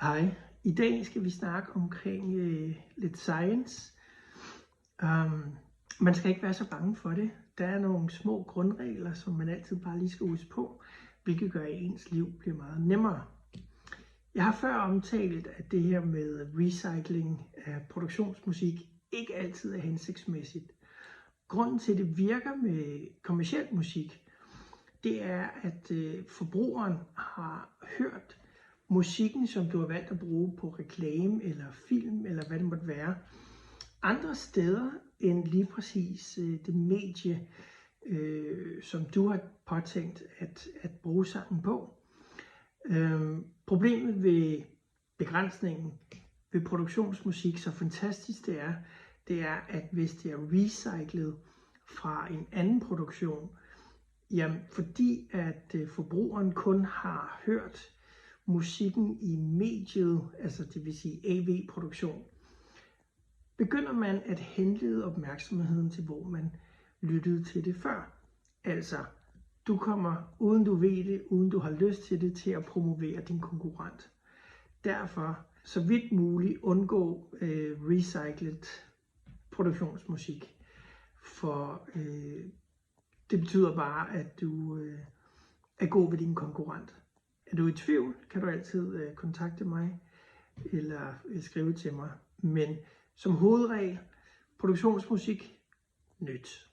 Hej, i dag skal vi snakke omkring lidt science. Man skal ikke være så bange for det. Der er nogle små grundregler, som man altid bare lige skal huske på, hvilket gør, at ens liv bliver meget nemmere. Jeg har før omtalt, at det her med recycling af produktionsmusik ikke altid er hensigtsmæssigt. Grunden til, at det virker med kommerciel musik, det er, at forbrugeren har hørt musikken, som du har valgt at bruge på reklame eller film, eller hvad det måtte være, andre steder end lige præcis det medie, som du har påtænkt at bruge sangen på. Problemet ved begrænsningen ved produktionsmusik, så fantastisk det er, at hvis det er recyclet fra en anden produktion, jamen fordi at forbrugeren kun har hørt musikken i mediet, altså det vil sige AV-produktion, begynder man at henlede opmærksomheden til, hvor man lyttede til det før. Altså, du kommer, uden du ved det, uden du har lyst til det, til at promovere din konkurrent. Derfor, så vidt muligt, undgå recyclet produktionsmusik. For det betyder bare, at du er god ved din konkurrent. Er du i tvivl, kan du altid kontakte mig eller skrive til mig. Men som hovedregel, produktionsmusik, nyt.